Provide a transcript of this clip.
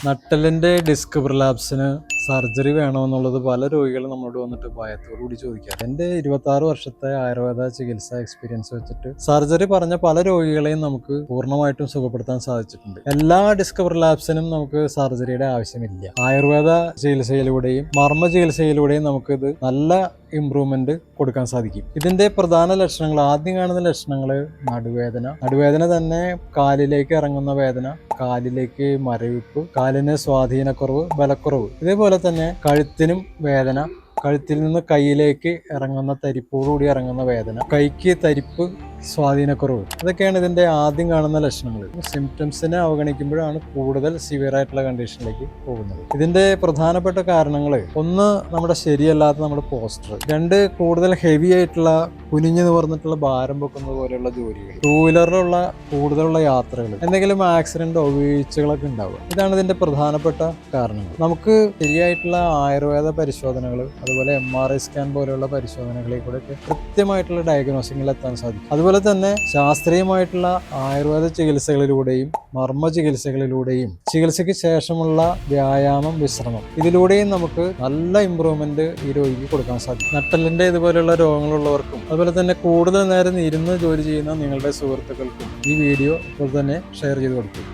നട്ടലിന്റെ disk പ്രൊലാപ്സിന് surgery വേണമെന്നുള്ളത് പല രോഗികളും നമ്മളോട് വന്നിട്ട് ഭയത്തോടുകൂടി ചോദിക്കാം. എൻ്റെ 26 വർഷത്തെ ആയുർവേദ ചികിത്സ എക്സ്പീരിയൻസ് വെച്ചിട്ട് സർജറി പറഞ്ഞ പല രോഗികളെയും നമുക്ക് പൂർണ്ണമായിട്ടും സുഖപ്പെടുത്താൻ സാധിച്ചിട്ടുണ്ട്. എല്ലാ ഡിസ്ക് പ്രൊലാപ്സിനും നമുക്ക് സർജറിയുടെ ആവശ്യമില്ല. ആയുർവേദ ചികിത്സയിലൂടെയും മർമ്മ ചികിത്സയിലൂടെയും നമുക്കിത് നല്ല ഇംപ്രൂവ്മെന്റ് കൊടുക്കാൻ സാധിക്കും. ഇതിന്റെ പ്രധാന ലക്ഷണങ്ങൾ, ആദ്യം കാണുന്ന ലക്ഷണങ്ങൾ നടുവേദന തന്നെ കാലിലേക്ക് ഇറങ്ങുന്ന വേദന, കാലിലേക്ക് മരവിപ്പ്, കാലിന് സ്വാധീനക്കുറവ്, ബലക്കുറവ്. ഇതേപോലെ തന്നെ കഴുത്തിനും വേദന, കഴുത്തിൽ നിന്ന് കൈയിലേക്ക് ഇറങ്ങുന്ന തരിപ്പോടുകൂടി ഇറങ്ങുന്ന വേദന, കൈക്ക് തരിപ്പ്, സ്വാധീനക്കുറവ്. ഇതൊക്കെയാണ് ഇതിന്റെ ആദ്യം കാണുന്ന ലക്ഷണങ്ങൾ. സിംറ്റംസിനെ അവഗണിക്കുമ്പോഴാണ് കൂടുതൽ സിവിയർ ആയിട്ടുള്ള കണ്ടീഷനിലേക്ക് പോകുന്നത്. ഇതിന്റെ പ്രധാനപ്പെട്ട കാരണങ്ങൾ, ഒന്ന് നമ്മുടെ ശരിയല്ലാത്ത നമ്മുടെ പോസ്റ്റർ, രണ്ട് കൂടുതൽ ഹെവി ആയിട്ടുള്ള കുനിഞ്ഞു നിവർന്നിട്ടുള്ള ഭാരം വെക്കുന്നത് പോലെയുള്ള ജോലികൾ, ടൂ വീലറിലുള്ള കൂടുതലുള്ള യാത്രകൾ, എന്തെങ്കിലും ആക്സിഡന്റോ വീഴ്ചകളൊക്കെ ഉണ്ടാവുക. ഇതാണ് ഇതിന്റെ പ്രധാനപ്പെട്ട കാരണങ്ങൾ. നമുക്ക് ശരിയായിട്ടുള്ള ആയുർവേദ പരിശോധനകൾ, അതുപോലെ MRI സ്കാൻ പോലെയുള്ള പരിശോധനകളിൽ കൂടെ കൃത്യമായിട്ടുള്ള ഡയഗ്നോസിങ്ങിൽ എത്താൻ സാധിക്കും. അതുപോലെ തന്നെ ശാസ്ത്രീയമായിട്ടുള്ള ആയുർവേദ ചികിത്സകളിലൂടെയും മർമ്മ ചികിത്സകളിലൂടെയും ചികിത്സയ്ക്ക് ശേഷമുള്ള വ്യായാമം, വിശ്രമം, ഇതിലൂടെയും നമുക്ക് നല്ല ഇമ്പ്രൂവ്മെന്റ് ഈ രോഗിക്ക് കൊടുക്കാൻ സാധിക്കും. നട്ടലിന്റെ ഇതുപോലെയുള്ള രോഗങ്ങളുള്ളവർക്കും അതുപോലെ തന്നെ കൂടുതൽ നേരം ഇരുന്ന് ജോലി ചെയ്യുന്ന നിങ്ങളുടെ സുഹൃത്തുക്കൾക്കും ഈ വീഡിയോ ഇപ്പോൾ തന്നെ ഷെയർ ചെയ്ത് കൊടുക്കും.